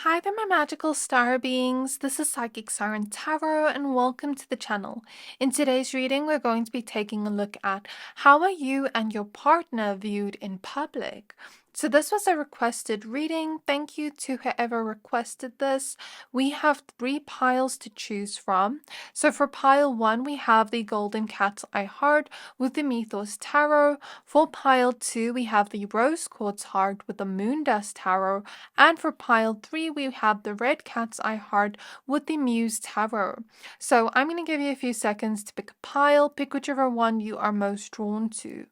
Hi there, my magical star beings. This is Psychic Siren Tarot, and welcome to the channel. In today's reading, we're going to be taking a look at how are you and your partner viewed in public. So this was a requested reading. Thank you to whoever requested this. We have 3 piles to choose from. So for pile 1, we have the Golden Cat's Eye Heart with the Mythos Tarot. For pile 2, we have the Rose Quartz Heart with the Moon Dust Tarot. And for pile 3, we have the Red Cat's Eye Heart with the Muse Tarot. So I'm going to give you a few seconds to pick a pile. Pick whichever one you are most drawn to.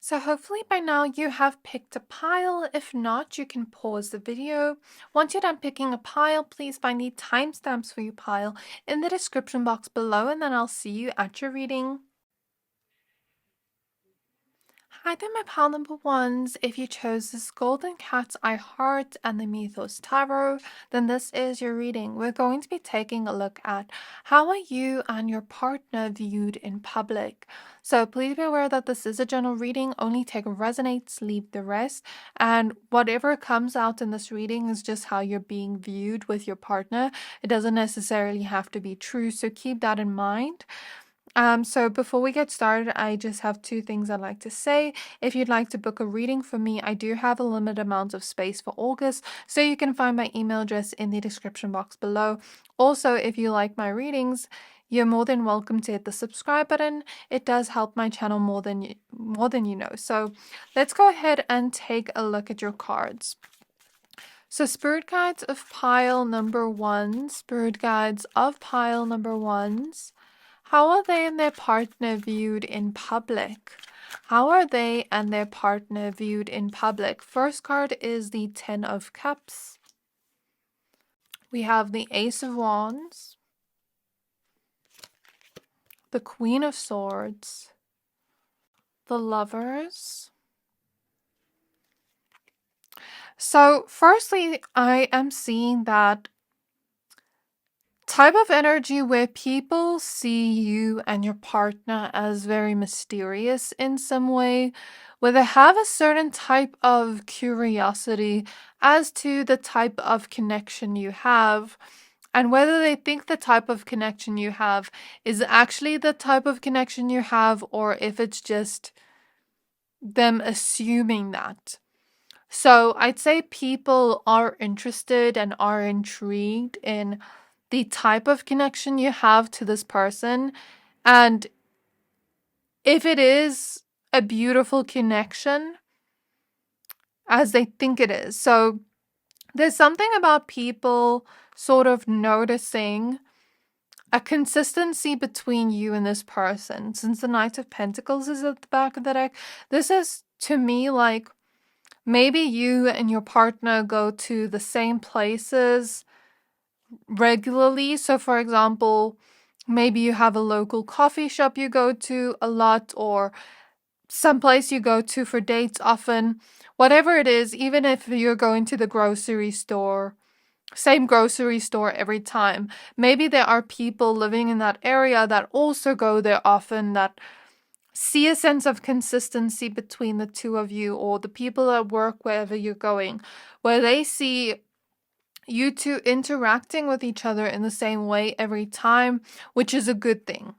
So hopefully by now you have picked a pile. If not, you can pause the video. Once you're done picking a pile, please find the timestamps for your pile in the description box below, and then I'll see you at your reading. Hi there, my pile number ones. If you chose this Golden Cat's Eye Heart and the Mythos Tarot, then this is your reading. We're going to be taking a look at how are you and your partner viewed in public. So please be aware that this is a general reading. Only take what resonates, leave the rest. And whatever comes out in this reading is just how you're being viewed with your partner. It doesn't necessarily have to be true, so keep that in mind. So before we get started, I just have 2 things I'd like to say. If you'd like to book a reading for me, I do have a limited amount of space for August, so you can find my email address in the description box below. Also, if you like my readings, you're more than welcome to hit the subscribe button. It does help my channel more than you know. So let's go ahead and take a look at your cards. So spirit guides of pile number 1, spirit guides of pile number 1s. How are they and their partner viewed in public? How are they and their partner viewed in public? First card is the 10 of Cups. We have the Ace of Wands, the Queen of Swords, the Lovers. So firstly, I am seeing that type of energy where people see you and your partner as very mysterious in some way, where they have a certain type of curiosity as to the type of connection you have, and whether they think the type of connection you have is actually the type of connection you have, or if it's just them assuming that. So I'd say people are interested and are intrigued in the type of connection you have to this person, and if it is a beautiful connection as they think it is. So there's something about people sort of noticing a consistency between you and this person. Since the Knight of Pentacles is at the back of the deck, this is to me like maybe you and your partner go to the same places regularly. So for example, maybe you have a local coffee shop you go to a lot, or someplace you go to for dates often. Whatever it is, even if you're going to the grocery store, same grocery store every time, maybe there are people living in that area that also go there often, that see a sense of consistency between the two of you, or the people at work wherever you're going, where they see you two interacting with each other in the same way every time, which is a good thing.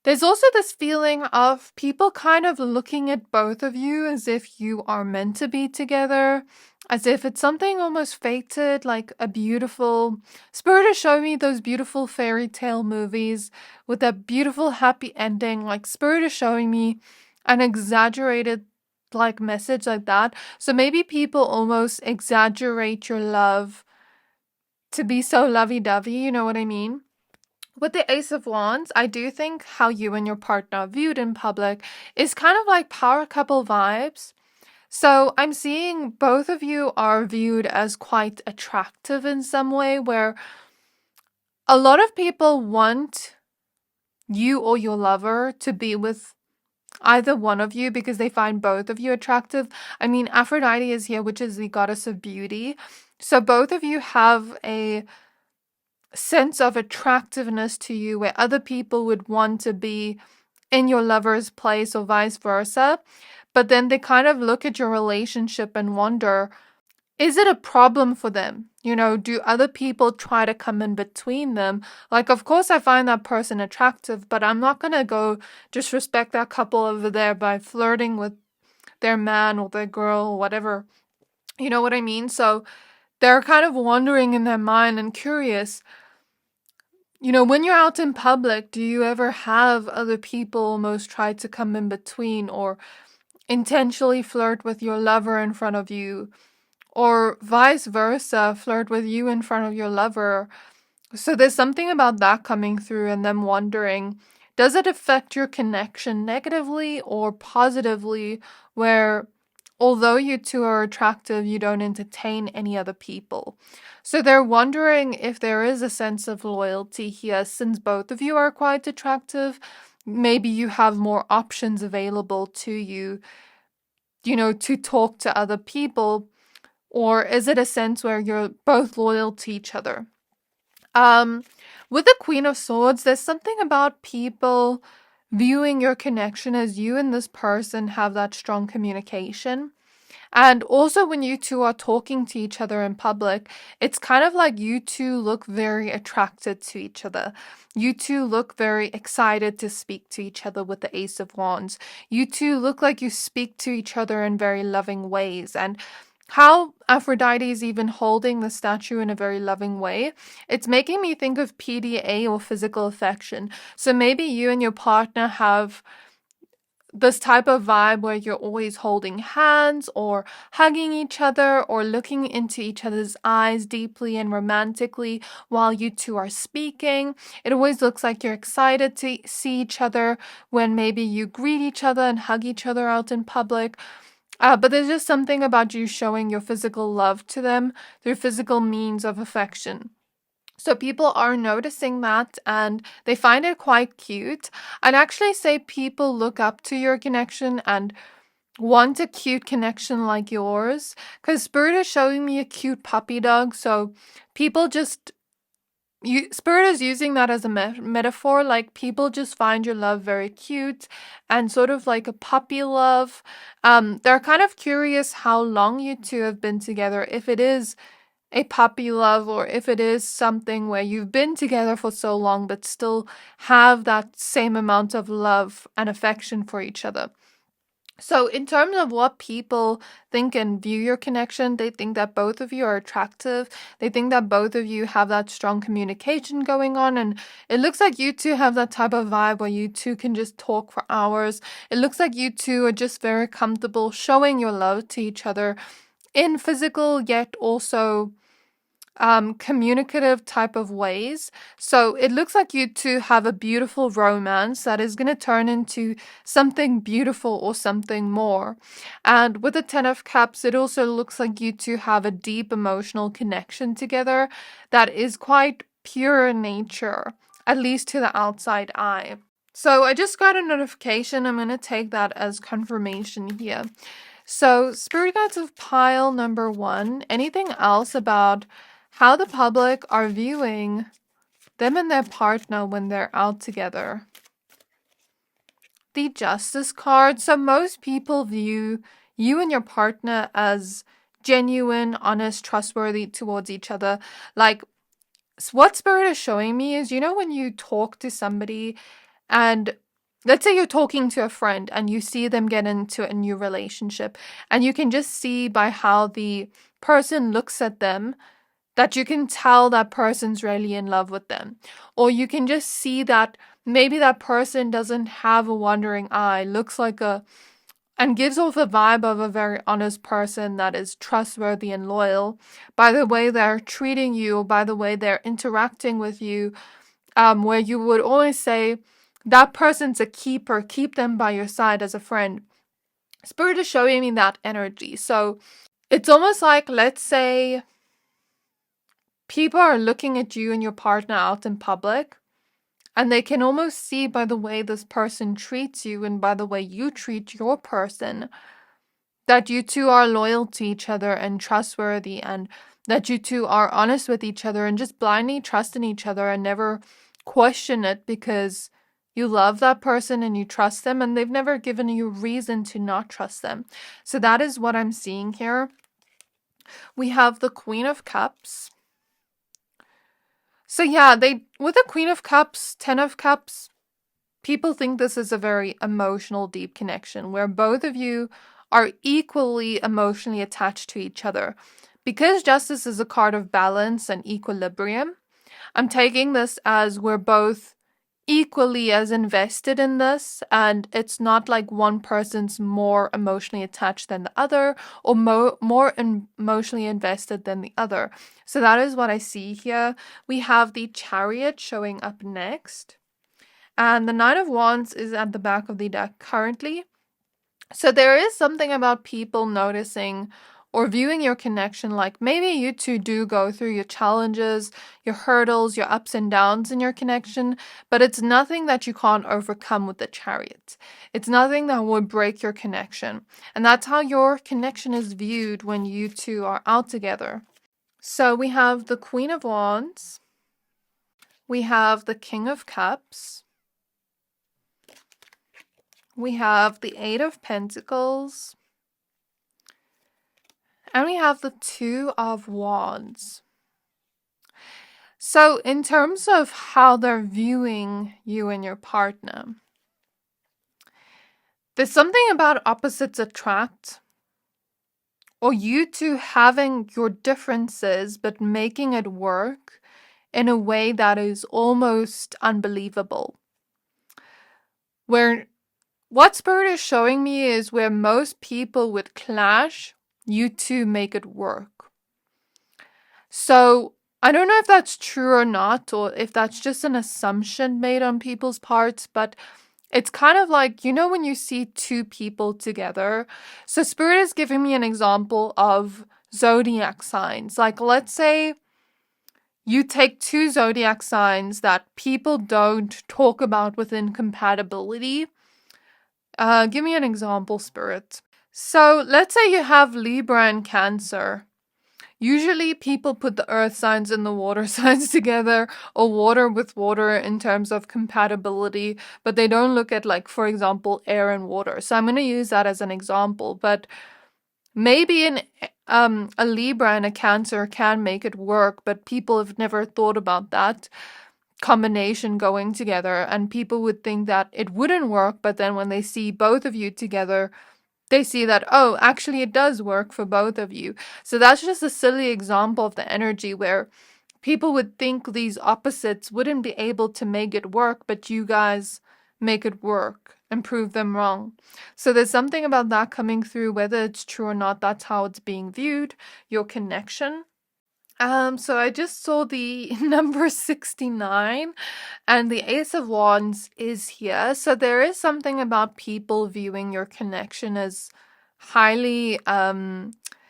There's also this feeling of people kind of looking at both of you as if you are meant to be together, as if it's something almost fated, like a beautiful spirit is showing me those beautiful fairy tale movies with that beautiful happy ending. Like spirit is showing me an exaggerated like message like that. So maybe people almost exaggerate your love to be so lovey-dovey, you know what I mean? With the Ace of Wands, I do think how you and your partner are viewed in public is kind of like power couple vibes. So I'm seeing both of you are viewed as quite attractive in some way, where a lot of people want you or your lover to be with either one of you because they find both of you attractive. I mean, Aphrodite is here, which is the goddess of beauty. So both of you have a sense of attractiveness to you where other people would want to be in your lover's place or vice versa. But then they kind of look at your relationship and wonder, is it a problem for them? Do other people try to come in between them? Like, of course, I find that person attractive, but I'm not going to go disrespect that couple over there by flirting with their man or their girl or whatever. You know what I mean? So they're kind of wondering in their mind and curious. When you're out in public, do you ever have other people almost try to come in between or intentionally flirt with your lover in front of you? Or vice versa, flirt with you in front of your lover. So there's something about that coming through and them wondering, does it affect your connection negatively or positively, where although you two are attractive, you don't entertain any other people? So they're wondering if there is a sense of loyalty here, since both of you are quite attractive. Maybe you have more options available to you, to talk to other people. Or is it a sense where you're both loyal to each other? With the Queen of Swords, there's something about people viewing your connection as you and this person have that strong communication. And also when you two are talking to each other in public, it's kind of like you two look very attracted to each other. You two look very excited to speak to each other with the Ace of Wands. You two look like you speak to each other in very loving ways. And how Aphrodite is even holding the statue in a very loving way, it's making me think of PDA or physical affection. So maybe you and your partner have this type of vibe where you're always holding hands or hugging each other or looking into each other's eyes deeply and romantically while you two are speaking. It always looks like you're excited to see each other when maybe you greet each other and hug each other out in public. But there's just something about you showing your physical love to them through physical means of affection. So people are noticing that and they find it quite cute. I'd actually say people look up to your connection and want a cute connection like yours, because Spirit is showing me a cute puppy dog. So people just Spirit is using that as a metaphor, like people just find your love very cute and sort of like a puppy love. They're kind of curious how long you two have been together, if it is a puppy love or if it is something where you've been together for so long but still have that same amount of love and affection for each other. So in terms of what people think and view your connection, they think that both of you are attractive. They think that both of you have that strong communication going on. And it looks like you two have that type of vibe where you two can just talk for hours. It looks like you two are just very comfortable showing your love to each other in physical yet also communicative type of ways. So it looks like you two have a beautiful romance that is going to turn into something beautiful or something more. And with the Ten of Cups, it also looks like you two have a deep emotional connection together that is quite pure in nature, at least to the outside eye. So I just got a notification. I'm going to take that as confirmation here. So Spirit Guides of pile number 1, anything else about how the public are viewing them and their partner when they're out together? The Justice card. So most people view you and your partner as genuine, honest, trustworthy towards each other. Like, what Spirit is showing me is, when you talk to somebody and let's say you're talking to a friend and you see them get into a new relationship and you can just see by how the person looks at them that you can tell that person's really in love with them. Or you can just see that maybe that person doesn't have a wandering eye, looks like and gives off a vibe of a very honest person that is trustworthy and loyal by the way they're treating you, by the way they're interacting with you, where you would always say, that person's a keeper, keep them by your side as a friend. Spirit is showing me that energy. So it's almost like, let's say, people are looking at you and your partner out in public, and they can almost see by the way this person treats you and by the way you treat your person that you two are loyal to each other and trustworthy, and that you two are honest with each other and just blindly trust in each other and never question it because You love that person and you trust them, and they've never given you reason to not trust them. So that is what I'm seeing here. We have the Queen of Cups. So yeah, with the Queen of Cups, 10 of Cups, people think this is a very emotional, deep connection where both of you are equally emotionally attached to each other. Because Justice is a card of balance and equilibrium, I'm taking this as we're both equally as invested in this, and it's not like one person's more emotionally attached than the other, or more emotionally invested than the other. So that is what I see here. We have the Chariot showing up next, and the Nine of Wands is at the back of the deck currently. So there is something about people noticing or viewing your connection like maybe you two do go through your challenges, your hurdles, your ups and downs in your connection, but it's nothing that you can't overcome with the Chariot. It's nothing that would break your connection. And that's how your connection is viewed when you two are out together. So we have the Queen of Wands. We have the King of Cups. We have the Eight of Pentacles. And we have the Two of Wands. So in terms of how they're viewing you and your partner, there's something about opposites attract, or you two having your differences but making it work in a way that is almost unbelievable. Where what Spirit is showing me is where most people would clash, you two make it work. So I don't know if that's true or not, or if that's just an assumption made on people's parts, but it's kind of like, you know, when you see two people together. So Spirit is giving me an example of zodiac signs. Like, let's say you take two zodiac signs that people don't talk about within compatibility. Give me an example, Spirit. So let's say you have Libra and Cancer. Usually people put the earth signs and the water signs together, or water with water in terms of compatibility, but they don't look at, like, for example, air and water. So I'm going to use that as an example, but maybe a Libra and a Cancer can make it work, but people have never thought about that combination going together, and people would think that it wouldn't work, but then when they see both of you together, they see that, oh, actually it does work for both of you. So that's just a silly example of the energy where people would think these opposites wouldn't be able to make it work, but you guys make it work and prove them wrong. So there's something about that coming through, whether it's true or not, that's how it's being viewed, your connection. So I just saw the number 69, and the Ace of Wands is here. So there is something about people viewing your connection as highly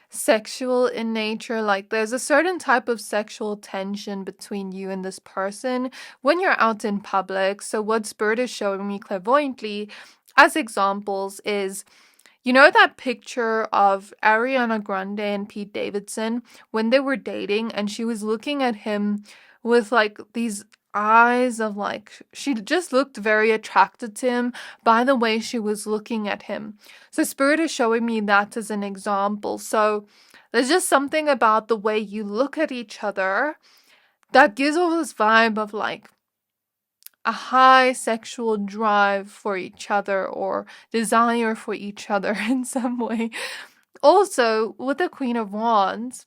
sexual in nature. Like, there's a certain type of sexual tension between you and this person when you're out in public. So what Spirit is showing me clairvoyantly as examples is, you know that picture of Ariana Grande and Pete Davidson when they were dating, and she was looking at him with like these eyes of, like, she just looked very attracted to him by the way she was looking at him. So Spirit is showing me that as an example. So there's just something about the way you look at each other that gives all this vibe of like a high sexual drive for each other or desire for each other in some way. Also, with the Queen of Wands,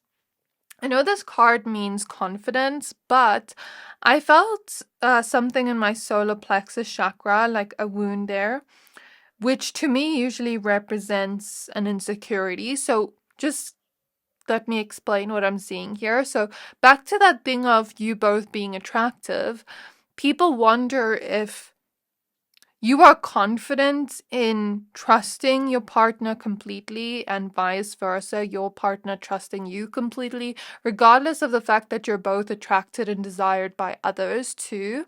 I know this card means confidence, but I felt something in my solar plexus chakra, like a wound there, which to me usually represents an insecurity. So just let me explain what I'm seeing here. So back to that thing of you both being attractive, people wonder if you are confident in trusting your partner completely and vice versa, your partner trusting you completely, regardless of the fact that you're both attracted and desired by others too.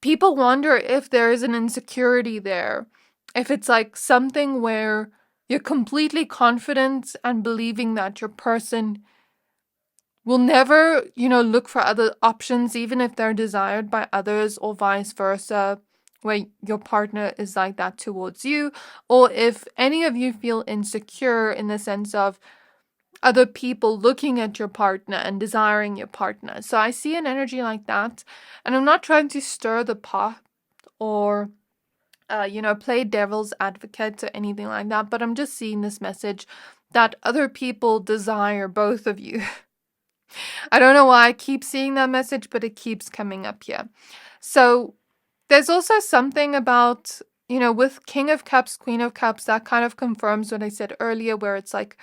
People wonder if there is an insecurity there, if it's like something where you're completely confident and believing that your person will never, look for other options, even if they're desired by others, or vice versa. where your partner is like that towards you, or if any of you feel insecure in the sense of other people looking at your partner and desiring your partner. So I see an energy like that, and I'm not trying to stir the pot or play devil's advocate or anything like that, but I'm just seeing this message that other people desire both of you. I don't know why I keep seeing that message, but it keeps coming up here. So there's also something about, with King of Cups, Queen of Cups, that kind of confirms what I said earlier, where it's like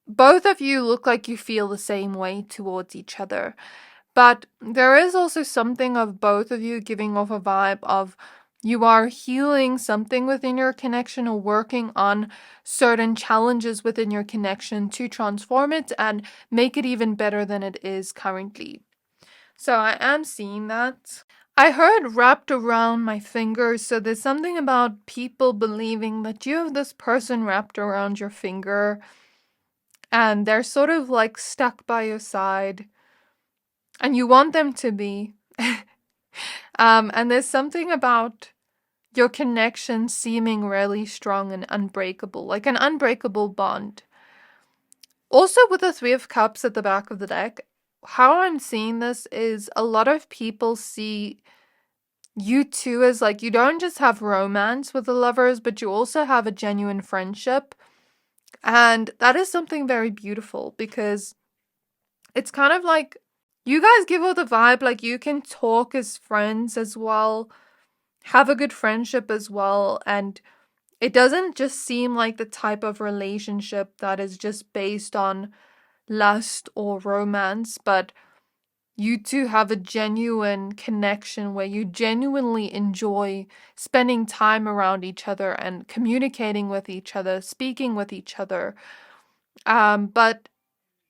both of you look like you feel the same way towards each other. But there is also something of both of you giving off a vibe of you are healing something within your connection or working on certain challenges within your connection to transform it and make it even better than it is currently. So I am seeing that. I heard wrapped around my fingers, so there's something about people believing that you have this person wrapped around your finger and they're sort of like stuck by your side and you want them to be. And there's something about your connection seeming really strong and unbreakable, like an unbreakable bond. Also, with the Three of Cups at the back of the deck, how I'm seeing this is a lot of people see you two as like, you don't just have romance with the lovers, but you also have a genuine friendship. And that is something very beautiful because it's kind of like you guys give all the vibe like you can talk as friends as well, have a good friendship as well, and it doesn't just seem like the type of relationship that is just based on lust or romance, but you two have a genuine connection where you genuinely enjoy spending time around each other and communicating with each other, speaking with each other. But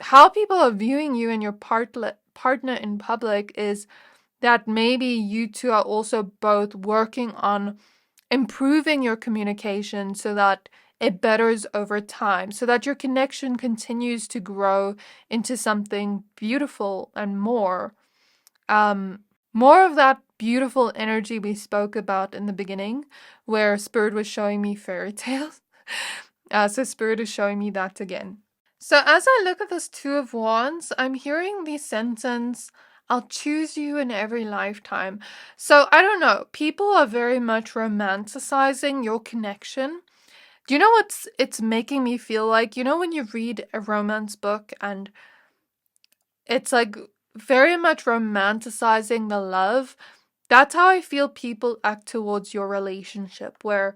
how people are viewing you and your partner in public is that maybe you two are also both working on improving your communication so that it betters over time, so that your connection continues to grow into something beautiful and more. More of that beautiful energy we spoke about in the beginning, where Spirit was showing me fairy tales. So Spirit is showing me that again. So as I look at this Two of Wands, I'm hearing the sentence, I'll choose you in every lifetime. So I don't know, people are very much romanticizing your connection. Do you know what it's making me feel like? You know when you read a romance book and it's like very much romanticizing the love? That's how I feel people act towards your relationship, where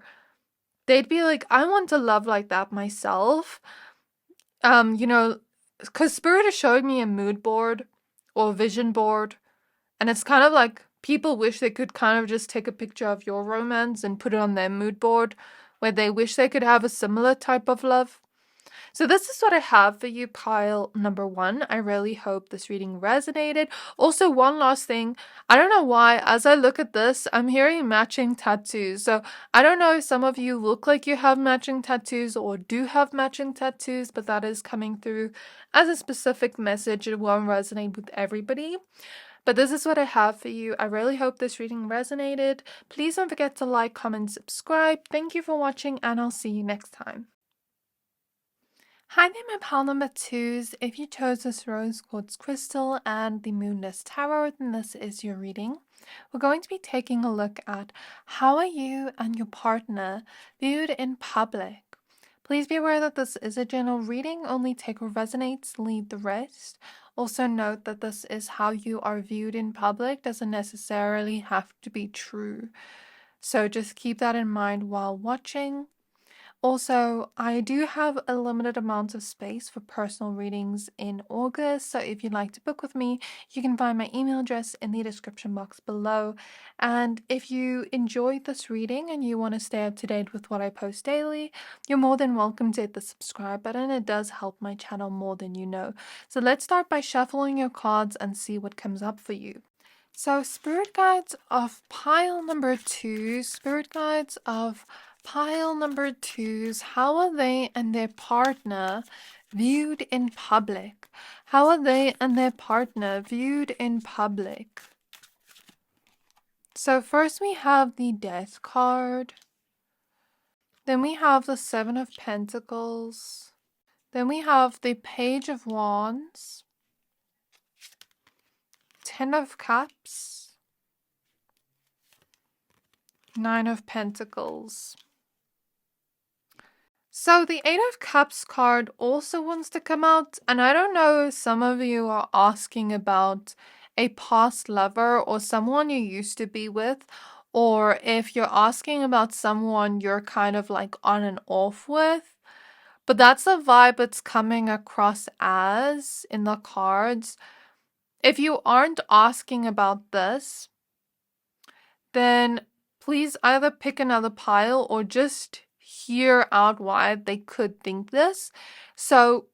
they'd be like, I want to love like that myself. Because Spirit is showing me a mood board or a vision board, and it's kind of like people wish they could kind of just take a picture of your romance and put it on their mood board, where they wish they could have a similar type of love. So this is what I have for you, pile number 1. I really hope this reading resonated. Also, one last thing. I don't know why, as I look at this, I'm hearing matching tattoos. So I don't know if some of you look like you have matching tattoos or do have matching tattoos, but that is coming through as a specific message. It won't resonate with everybody. But this is what I have for you. I really hope this reading resonated. Please don't forget to like, comment, subscribe. Thank you for watching, and I'll see you next time. Hi there, my pile number 2s. If you chose this rose quartz crystal and the Moonless Tarot, then this is your reading. We're going to be taking a look at how are you and your partner viewed in public. Please be aware that this is a general reading. Only take what resonates, leave the rest. Also note that this is how you are viewed in public. Doesn't necessarily have to be true. So just keep that in mind while watching. Also, I do have a limited amount of space for personal readings in August, so if you'd like to book with me, you can find my email address in the description box below. And if you enjoyed this reading and you want to stay up to date with what I post daily, you're more than welcome to hit the subscribe button. It does help my channel more than you know. So let's start by shuffling your cards and see what comes up for you. So spirit guides of pile number 2, spirit guides of pile number 2s, how are they and their partner viewed in public? How are they and their partner viewed in public? So first we have the Death card. Then we have the Seven of Pentacles. Then we have the Page of Wands. Ten of Cups. Nine of Pentacles. So the Eight of Cups card also wants to come out, and I don't know if some of you are asking about a past lover or someone you used to be with, or if you're asking about someone you're kind of like on and off with. But that's the vibe it's coming across as in the cards. If you aren't asking about this, then please either pick another pile or just hear out why they could think this. So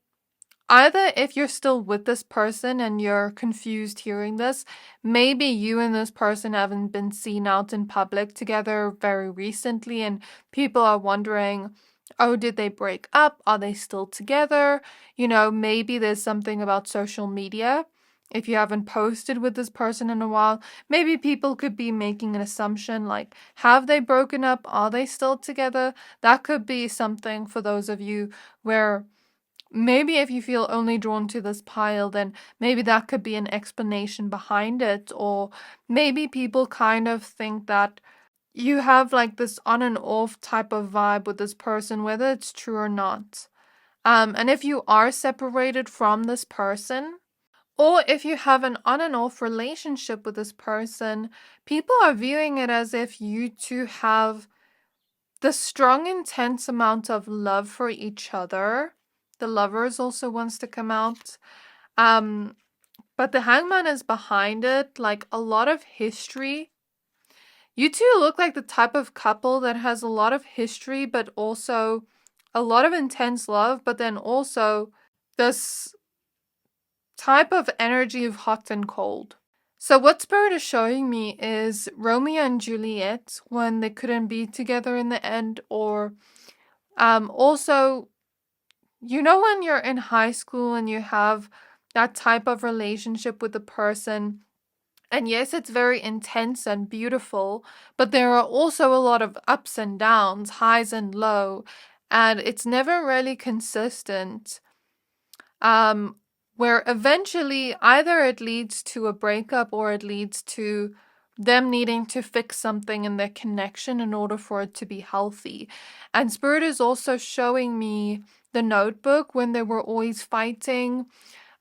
either if you're still with this person and you're confused hearing this, maybe you and this person haven't been seen out in public together very recently and people are wondering, oh, did they break up? Are they still together? You know, maybe there's something about social media. If you haven't posted with this person in a while, maybe people could be making an assumption like, have they broken up? Are they still together? That could be something for those of you where maybe if you feel only drawn to this pile, then maybe that could be an explanation behind it. Or maybe people kind of think that you have like this on and off type of vibe with this person, whether it's true or not. And if you are separated from this person, or if you have an on and off relationship with this person, people are viewing it as if you two have the strong, intense amount of love for each other. The Lovers also wants to come out. But the Hangman is behind it, like a lot of history. You two look like the type of couple that has a lot of history, but also a lot of intense love, but then also this type of energy of hot and cold. So what Spirit is showing me is Romeo and Juliet when they couldn't be together in the end, or also, you know, when you're in high school and you have that type of relationship with the person, and yes, it's very intense and beautiful, but there are also a lot of ups and downs, highs and low, and it's never really consistent. Where eventually either it leads to a breakup or it leads to them needing to fix something in their connection in order for it to be healthy. And Spirit is also showing me the Notebook when they were always fighting.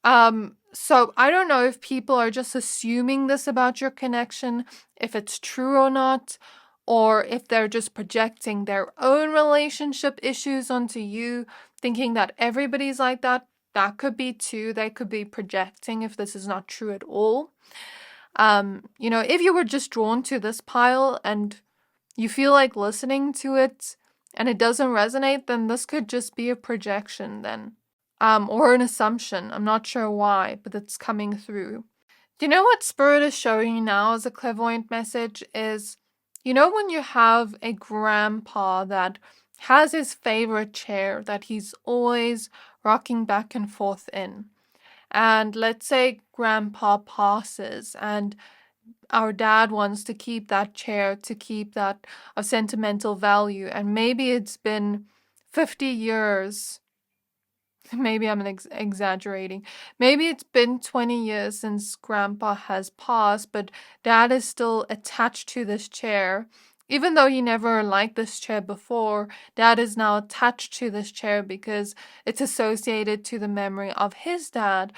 So I don't know if people are just assuming this about your connection, if it's true or not, or if they're just projecting their own relationship issues onto you, thinking that everybody's like that. That could be too. They could be projecting if this is not true at all. You know, if you were just drawn to this pile and you feel like listening to it and it doesn't resonate, then this could just be a projection then. Or an assumption. I'm not sure why, but it's coming through. Do you know what Spirit is showing you now as a clairvoyant message is, you know, when you have a grandpa that has his favorite chair that he's always rocking back and forth in. And let's say grandpa passes and our dad wants to keep that chair, to keep that of sentimental value. And maybe it's been 50 years. Maybe I'm exaggerating. Maybe it's been 20 years since grandpa has passed, but dad is still attached to this chair. Even though he never liked this chair before, dad is now attached to this chair because it's associated to the memory of his dad.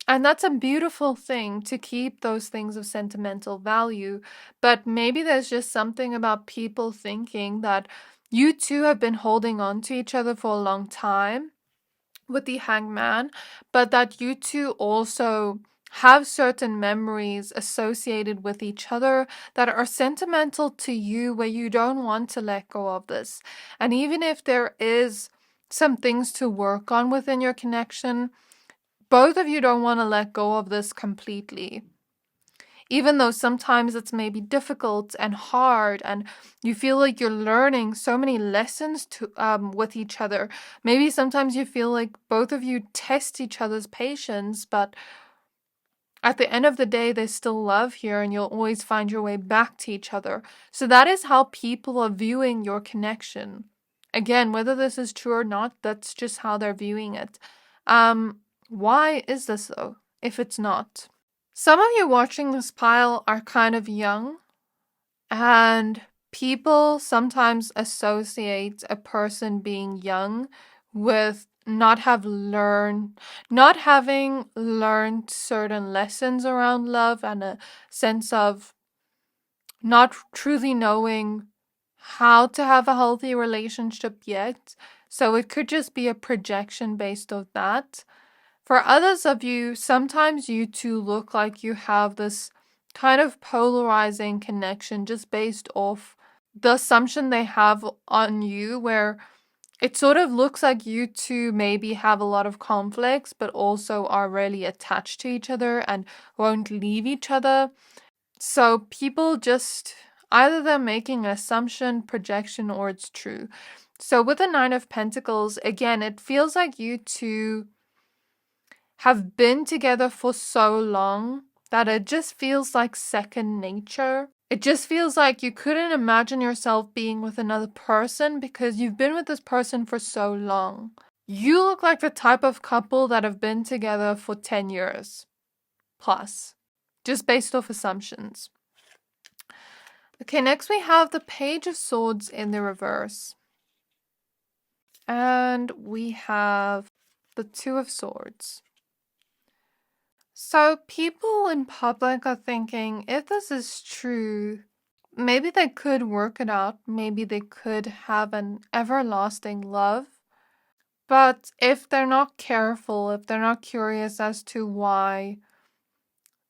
And that's a beautiful thing, to keep those things of sentimental value. But maybe there's just something about people thinking that you two have been holding on to each other for a long time with the Hangman, but that you two also have certain memories associated with each other that are sentimental to you, where you don't want to let go of this. And even if there is some things to work on within your connection, both of you don't want to let go of this completely. Even though sometimes it's maybe difficult and hard and you feel like you're learning so many lessons with each other. Maybe sometimes you feel like both of you test each other's patience, but at the end of the day, there's still love here and you'll always find your way back to each other. So that is how people are viewing your connection. Again, whether this is true or not, that's just how they're viewing it. Why is this though, if it's not? Some of you watching this pile are kind of young, and people sometimes associate a person being young with not having learned certain lessons around love, and a sense of not truly knowing how to have a healthy relationship yet. So it could just be a projection based on that. For others of you, sometimes you two look like you have this kind of polarizing connection just based off the assumption they have on you, where it sort of looks like you two maybe have a lot of conflicts, but also are really attached to each other and won't leave each other. So people just, either they're making an assumption, projection, or it's true. So with the Nine of Pentacles, again, it feels like you two have been together for so long that it just feels like second nature. It just feels like you couldn't imagine yourself being with another person because you've been with this person for so long. You look like the type of couple that have been together for 10 years plus, just based off assumptions. Okay, next we have the Page of Swords in the reverse. And we have the Two of Swords. So people in public are thinking, if this is true, maybe they could work it out. Maybe they could have an everlasting love. But if they're not careful, if they're not curious as to why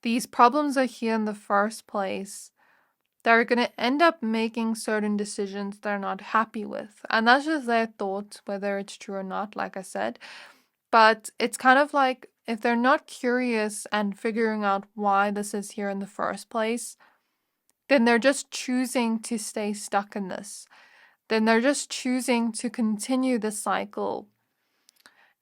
these problems are here in the first place, they're going to end up making certain decisions they're not happy with. And that's just their thoughts, whether it's true or not, like I said. But it's kind of like, if they're not curious and figuring out why this is here in the first place, then they're just choosing to stay stuck in this. Then they're just choosing to continue the cycle.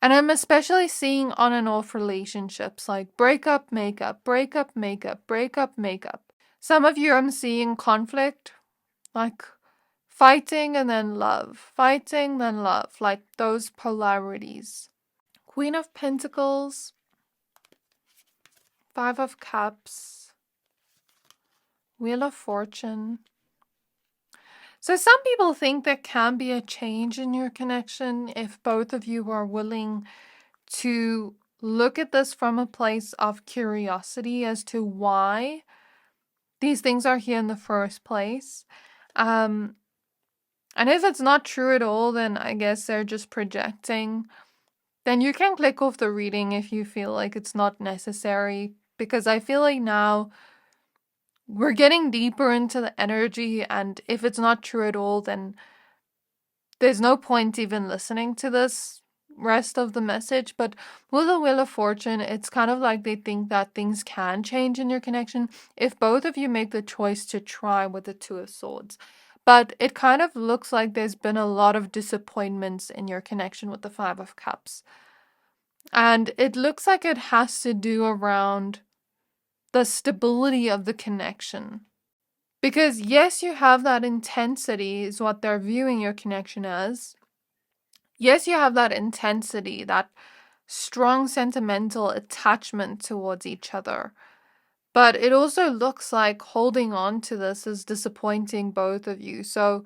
And I'm especially seeing on and off relationships, like breakup, makeup, breakup, makeup, breakup, makeup. Some of you, I'm seeing conflict, like fighting and then love, fighting, then love, like those polarities. Queen of Pentacles, Five of Cups, Wheel of Fortune. So some people think there can be a change in your connection if both of you are willing to look at this from a place of curiosity as to why these things are here in the first place. And if it's not true at all, then I guess they're just projecting. Then you can click off the reading if you feel like it's not necessary, because I feel like now we're getting deeper into the energy, and if it's not true at all, then there's no point even listening to this rest of the message. But with the Wheel of Fortune, it's kind of like they think that things can change in your connection if both of you make the choice to try with the Two of Swords. But it kind of looks like there's been a lot of disappointments in your connection with the Five of Cups. And it looks like it has to do around the stability of the connection. Because yes, you have that intensity, is what they're viewing your connection as. Yes, you have that intensity, that strong sentimental attachment towards each other. But it also looks like holding on to this is disappointing both of you. So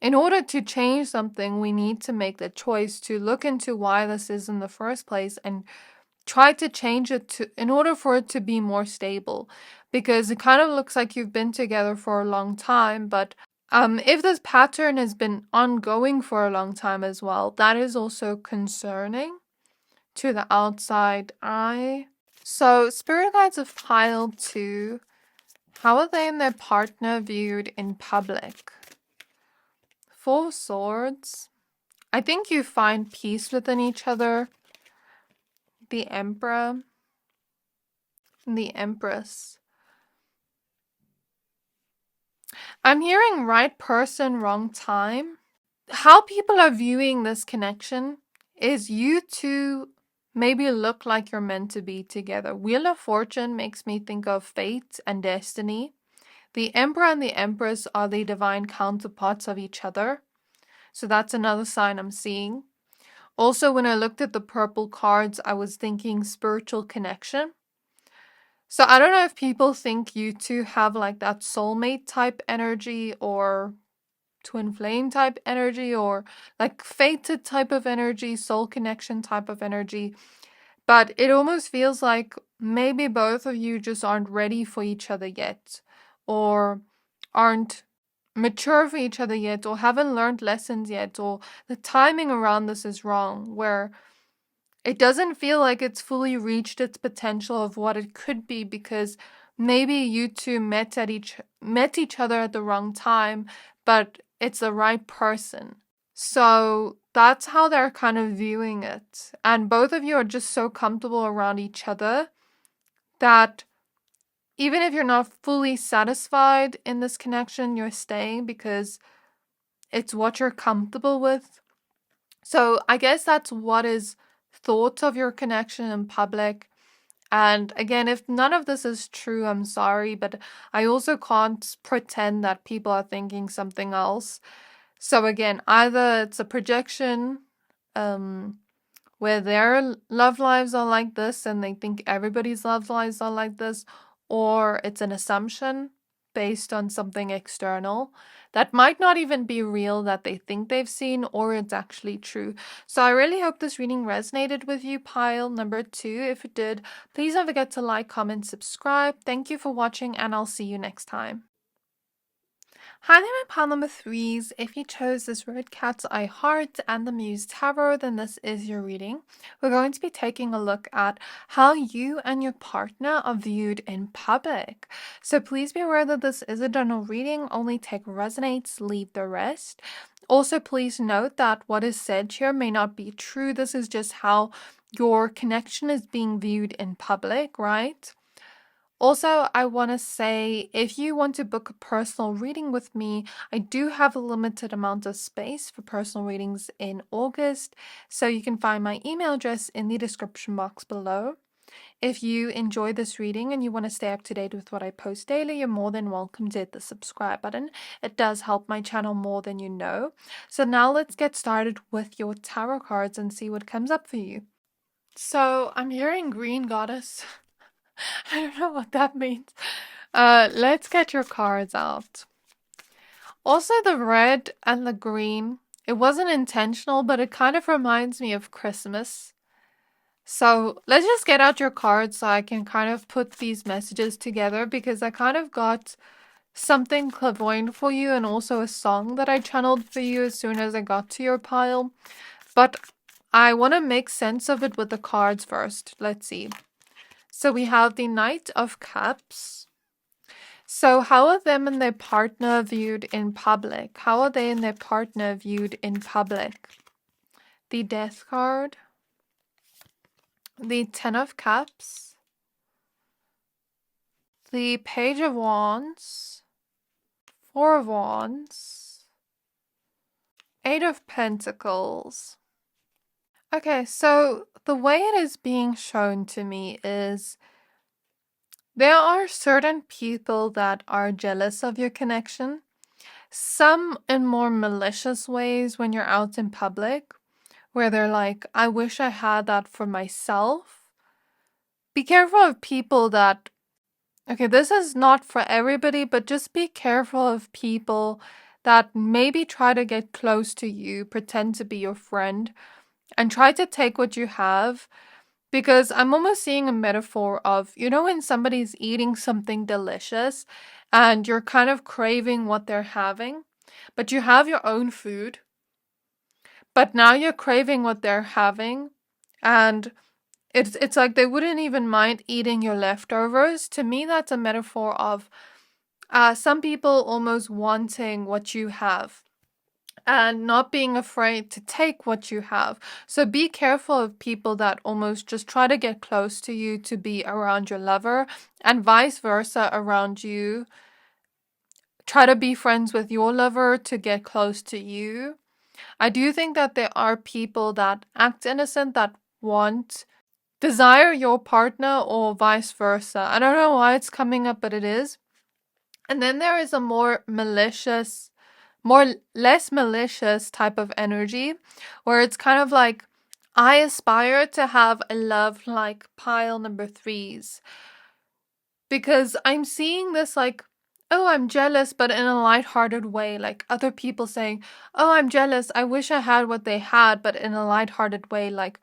in order to change something, we need to make the choice to look into why this is in the first place and try to change it in order for it to be more stable. Because it kind of looks like you've been together for a long time, but if this pattern has been ongoing for a long time as well, that is also concerning to the outside eye. So spirit guides of pile 2, how are they and their partner viewed in public? Four of Swords. I think you find peace within each other. The Emperor. And the Empress. I'm hearing right person, wrong time. How people are viewing this connection is you two maybe look like you're meant to be together. Wheel of Fortune makes me think of fate and destiny. The Emperor and the Empress are the divine counterparts of each other. So that's another sign I'm seeing. Also, when I looked at the purple cards, I was thinking spiritual connection. So I don't know if people think you two have like that soulmate type energy or twin flame type energy or like fated type of energy, soul connection type of energy. But it almost feels like maybe both of you just aren't ready for each other yet, or aren't mature for each other yet, or haven't learned lessons yet, or the timing around this is wrong, where it doesn't feel like it's fully reached its potential of what it could be because maybe you two met each other at the wrong time, but it's the right person. So that's how they're kind of viewing it. And both of you are just so comfortable around each other that even if you're not fully satisfied in this connection, you're staying because it's what you're comfortable with. So I guess that's what is thought of your connection in public. And again, if none of this is true, I'm sorry, but I also can't pretend that people are thinking something else. So again, either it's a projection, where their love lives are like this and they think everybody's love lives are like this, or it's an assumption based on something external that might not even be real that they think they've seen, or it's actually true. So I really hope this reading resonated with you, pile number 2. If it did, please don't forget to like, comment, subscribe. Thank you for watching, and I'll see you next time. Hi there, my pile number 3s. If you chose this Red Cat's Eye Heart and the Muse Tarot, then this is your reading. We're going to be taking a look at how you and your partner are viewed in public. So please be aware that this is a general reading. Only take what resonates, leave the rest. Also, please note that what is said here may not be true. This is just how your connection is being viewed in public, right? Also, I want to say if you want to book a personal reading with me, I do have a limited amount of space for personal readings in August, so you can find my email address in the description box below. If you enjoy this reading and you want to stay up to date with what I post daily, you're more than welcome to hit the subscribe button. It does help my channel more than you know. So now let's get started with your tarot cards and see what comes up for you. So I'm hearing Green Goddess. I don't know what that means. Let's get your cards out. Also, the red and the green, it wasn't intentional, but it kind of reminds me of Christmas. So let's just get out your cards so I can kind of put these messages together, because I kind of got something clairvoyant for you and also a song that I channeled for you as soon as I got to your pile. But I want to make sense of it with the cards first. Let's see. So we have the Knight of Cups. So how are them and their partner viewed in public? How are they and their partner viewed in public? The Death card. The Ten of Cups. The Page of Wands. Four of Wands. Eight of Pentacles. Okay, so the way it is being shown to me is there are certain people that are jealous of your connection, some in more malicious ways when you're out in public, where they're like, I wish I had that for myself. Be careful of people that, okay, this is not for everybody, but just be careful of people that maybe try to get close to you, pretend to be your friend, and try to take what you have. Because I'm almost seeing a metaphor of, you know, when somebody's eating something delicious and you're kind of craving what they're having, but you have your own food, but now you're craving what they're having, and it's like they wouldn't even mind eating your leftovers. To me, that's a metaphor of some people almost wanting what you have and not being afraid to take what you have. So be careful of people that almost just try to get close to you to be around your lover, and vice versa around you. Try to be friends with your lover to get close to you. I do think that there are people that act innocent that want desire your partner or vice versa. I don't know why it's coming up, but it is. And then there is a less malicious type of energy where it's kind of like, I aspire to have a love like pile number threes, because I'm seeing this like, oh, I'm jealous, but in a lighthearted way. Like other people saying, oh, I'm jealous. I wish I had what they had, but in a lighthearted way. Like,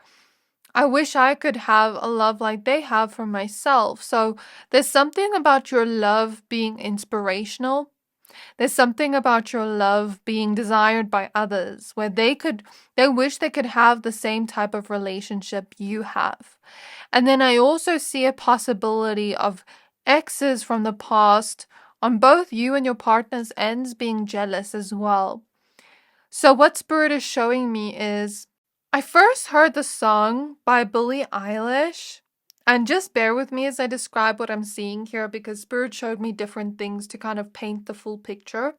I wish I could have a love like they have for myself. So there's something about your love being inspirational. There's something about your love being desired by others where they wish they could have the same type of relationship you have. And then I also see a possibility of exes from the past on both you and your partner's ends being jealous as well. So what Spirit is showing me is, I first heard the song by Billie Eilish, and just bear with me as I describe what I'm seeing here because Spirit showed me different things to kind of paint the full picture.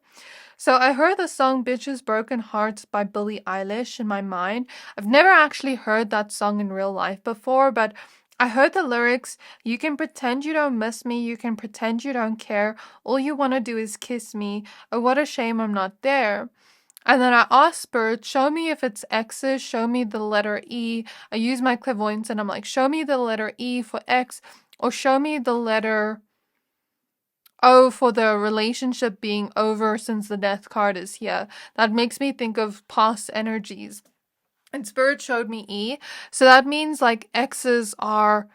So I heard the song Bitches Broken Hearts by Billie Eilish in my mind. I've never actually heard that song in real life before, but I heard the lyrics, you can pretend you don't miss me, you can pretend you don't care, all you want to do is kiss me, oh what a shame I'm not there. And then I asked Spirit, show me if it's X's, show me the letter E. I use my clairvoyance and I'm like, show me the letter E for X, or show me the letter O for the relationship being over since the death card is here. That makes me think of past energies. And Spirit showed me E. So that means like X's are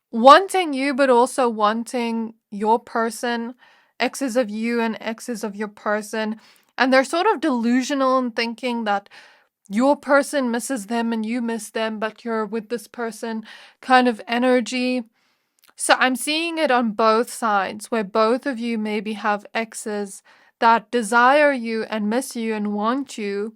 wanting you, but also wanting your person. X's of you and X's of your person. And they're sort of delusional in thinking that your person misses them and you miss them, but you're with this person kind of energy. So I'm seeing it on both sides, where both of you maybe have exes that desire you and miss you and want you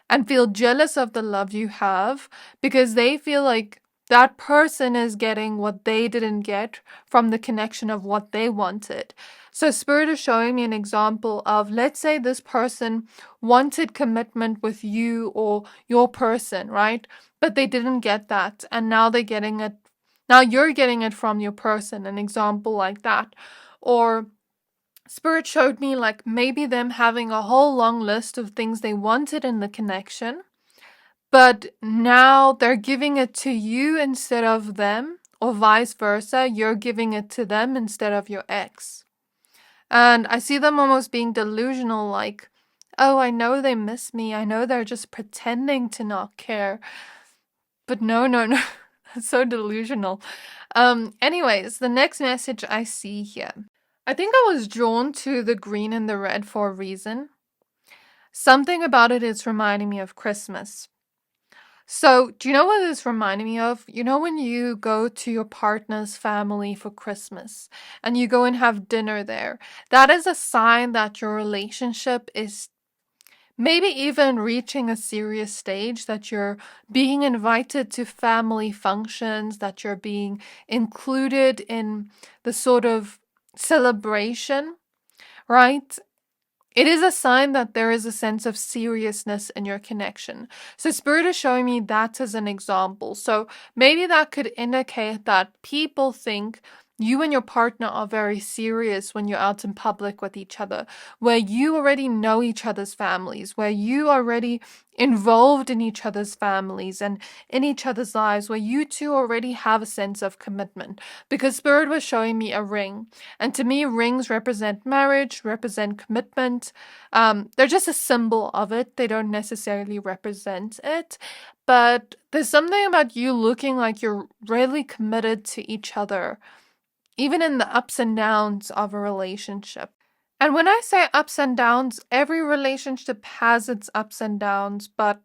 and feel jealous of the love you have because they feel like that person is getting what they didn't get from the connection of what they wanted. So Spirit is showing me an example of, let's say this person wanted commitment with you or your person, right? But they didn't get that. And now they're getting it. Now you're getting it from your person, an example like that. Or Spirit showed me like maybe them having a whole long list of things they wanted in the connection, but now they're giving it to you instead of them, or vice versa. You're giving it to them instead of your ex. And I see them almost being delusional, like, oh, I know they miss me. I know they're just pretending to not care. But no. That's so delusional. Anyways, the next message I see here. I think I was drawn to the green and the red for a reason. Something about it is reminding me of Christmas. So, do you know what it's reminding me of? You know, when you go to your partner's family for Christmas and you go and have dinner there, that is a sign that your relationship is maybe even reaching a serious stage, that you're being invited to family functions, that you're being included in the sort of celebration, right? It is a sign that there is a sense of seriousness in your connection. So Spirit is showing me that as an example. So maybe that could indicate that people think you and your partner are very serious when you're out in public with each other, where you already know each other's families, where you are already involved in each other's families and in each other's lives, where you two already have a sense of commitment. Because Spirit was showing me a ring. And to me, rings represent marriage, represent commitment. They're just a symbol of it. They don't necessarily represent it. But there's something about you looking like you're really committed to each other, even in the ups and downs of a relationship. And when I say ups and downs, every relationship has its ups and downs, but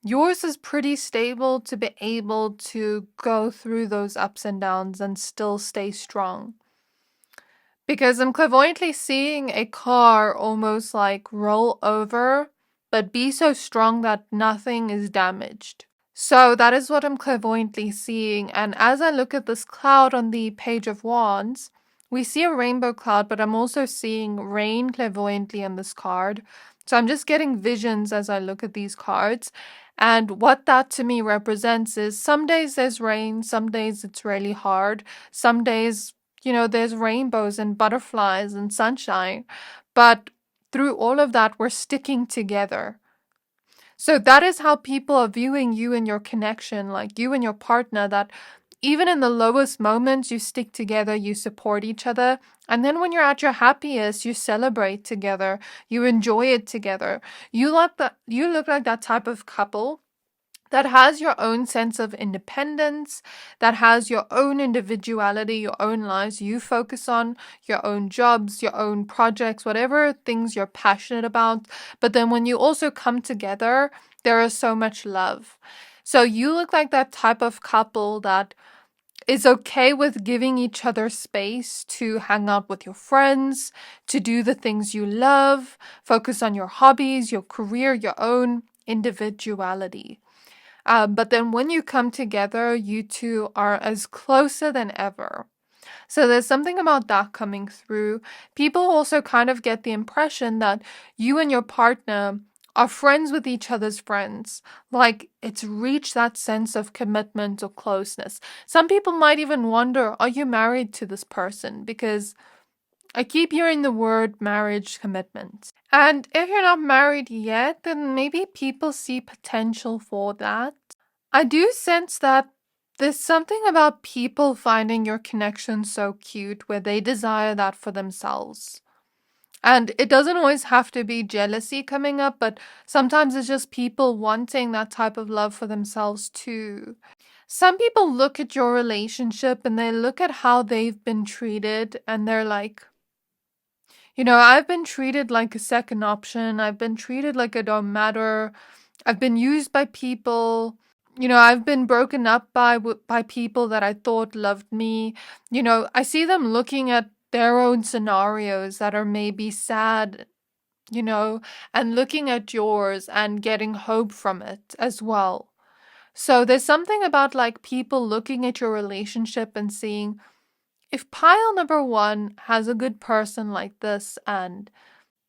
yours is pretty stable to be able to go through those ups and downs and still stay strong. Because I'm clairvoyantly seeing a car almost like roll over, but be so strong that nothing is damaged. So that is what I'm clairvoyantly seeing. And as I look at this cloud on the Page of Wands, we see a rainbow cloud, but I'm also seeing rain clairvoyantly on this card. So I'm just getting visions as I look at these cards. And what that to me represents is some days there's rain, some days it's really hard, some days, there's rainbows and butterflies and sunshine. But through all of that, we're sticking together. So that is how people are viewing you and your connection, like you and your partner, that even in the lowest moments, you stick together, you support each other. And then when you're at your happiest, you celebrate together, you enjoy it together. You look like that type of couple that has your own sense of independence, that has your own individuality, your own lives you focus on, your own jobs, your own projects, whatever things you're passionate about. But then when you also come together, there is so much love. So you look like that type of couple that is okay with giving each other space to hang out with your friends, to do the things you love, focus on your hobbies, your career, your own individuality. But then when you come together, you two are as closer than ever. So there's something about that coming through. People also kind of get the impression that you and your partner are friends with each other's friends. Like it's reached that sense of commitment or closeness. Some people might even wonder, are you married to this person? Because I keep hearing the word marriage commitment. And if you're not married yet, then maybe people see potential for that. I do sense that there's something about people finding your connection so cute where they desire that for themselves. And it doesn't always have to be jealousy coming up, but sometimes it's just people wanting that type of love for themselves too. Some people look at your relationship and they look at how they've been treated and they're like, I've been treated like a second option. I've been treated like it don't matter. I've been used by people. I've been broken up by people that I thought loved me. I see them looking at their own scenarios that are maybe sad, and looking at yours and getting hope from it as well. So there's something about like people looking at your relationship and seeing if pile number 1 has a good person like this, and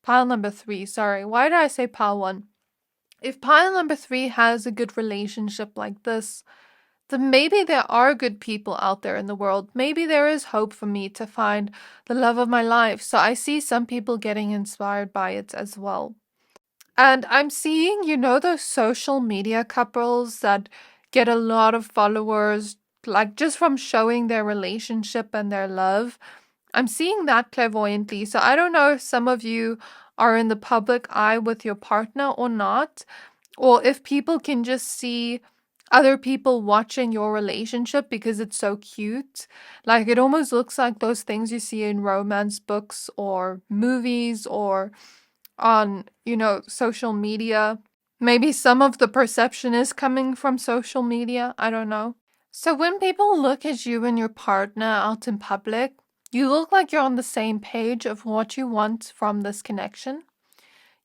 pile number 3, sorry, why did I say pile 1? If pile number 3 has a good relationship like this, then maybe there are good people out there in the world. Maybe there is hope for me to find the love of my life. So I see some people getting inspired by it as well. And I'm seeing, those social media couples that get a lot of followers, like just from showing their relationship and their love. I'm seeing that clairvoyantly. So I don't know if some of you are in the public eye with your partner or not, or if people can just see other people watching your relationship because it's so cute. Like it almost looks like those things you see in romance books or movies or on, social media. Maybe some of the perception is coming from social media. I don't know. So when people look at you and your partner out in public, you look like you're on the same page of what you want from this connection.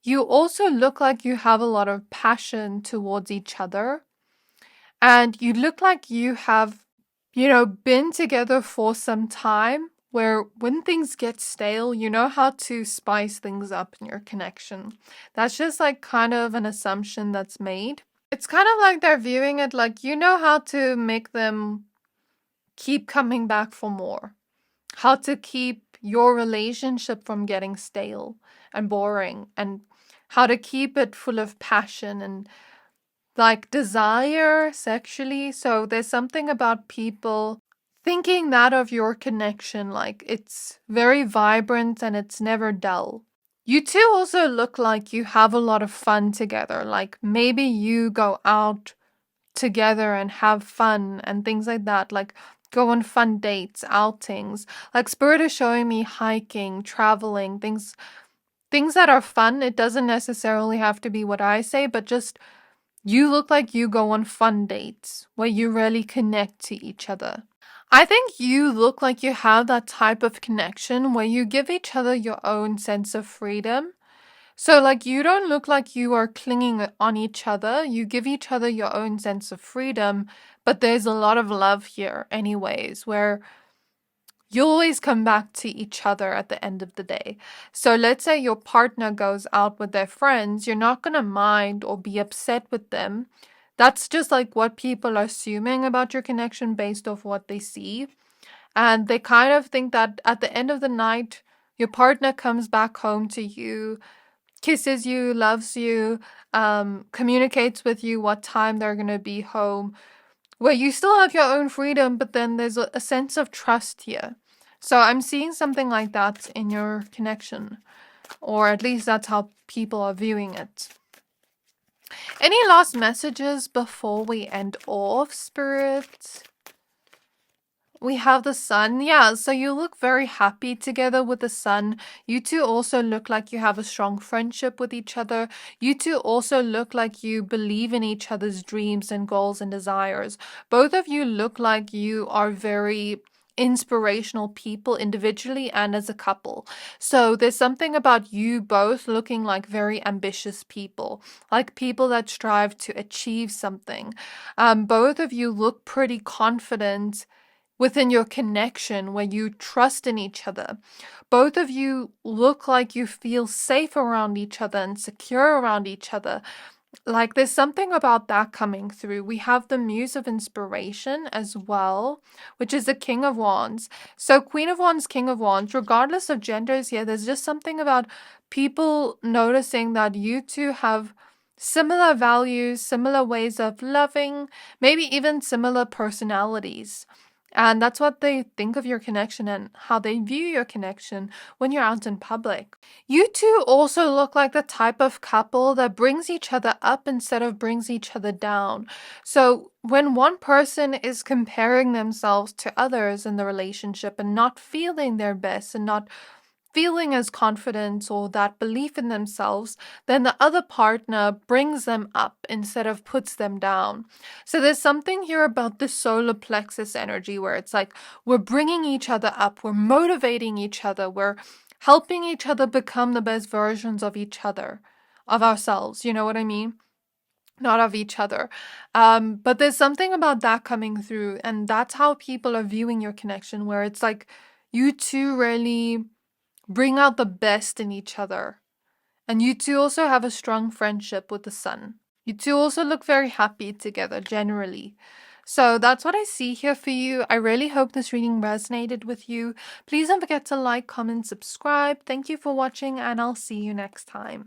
You also look like you have a lot of passion towards each other. And you look like you have, been together for some time where when things get stale, you know how to spice things up in your connection. That's just like kind of an assumption that's made. It's kind of like they're viewing it like you know how to make them keep coming back for more. How to keep your relationship from getting stale and boring, and how to keep it full of passion and like desire sexually. So there's something about people thinking that of your connection, like it's very vibrant and it's never dull. You two also look like you have a lot of fun together. Like maybe you go out together and have fun and things like that. Like go on fun dates, outings. Like Spirit is showing me hiking, traveling, things that are fun. It doesn't necessarily have to be what I say, but just you look like you go on fun dates where you really connect to each other. I think you look like you have that type of connection where you give each other your own sense of freedom. So, like, you don't look like you are clinging on each other. You give each other your own sense of freedom, but there's a lot of love here, anyways, where you always come back to each other at the end of the day. So let's say your partner goes out with their friends, you're not going to mind or be upset with them That's just like what people are assuming about your connection based off what they see. And they kind of think that at the end of the night, your partner comes back home to you, kisses you, loves you, communicates with you what time they're going to be home, where you still have your own freedom, but then there's a sense of trust here. So I'm seeing something like that in your connection, or at least that's how people are viewing it. Any last messages before we end off, Spirit? We have the sun. Yeah, so you look very happy together with the sun. You two also look like you have a strong friendship with each other. You two also look like you believe in each other's dreams and goals and desires. Both of you look like you are very inspirational people individually and as a couple. So there's something about you both looking like very ambitious people, like people that strive to achieve something. Both of you look pretty confident within your connection where you trust in each other. Both of you look like you feel safe around each other and secure around each other. Like there's something about that coming through. We have the Muse of Inspiration as well, which is the King of Wands. So Queen of Wands, King of Wands, regardless of genders here, there's just something about people noticing that you two have similar values, similar ways of loving, maybe even similar personalities. And that's what they think of your connection and how they view your connection when you're out in public. You two also look like the type of couple that brings each other up instead of brings each other down. So when one person is comparing themselves to others in the relationship and not feeling their best and not feeling as confident or that belief in themselves, then the other partner brings them up instead of puts them down. So there's something here about the solar plexus energy where it's like we're bringing each other up, we're motivating each other, we're helping each other become the best versions of each other, of ourselves. You know what I mean? Not of each other. But there's something about that coming through, and that's how people are viewing your connection, where it's like you two really bring out the best in each other. And you two also have a strong friendship with the sun. You two also look very happy together generally. So that's what I see here for you. I really hope this reading resonated with you. Please don't forget to like, comment, subscribe. Thank you for watching, and I'll see you next time.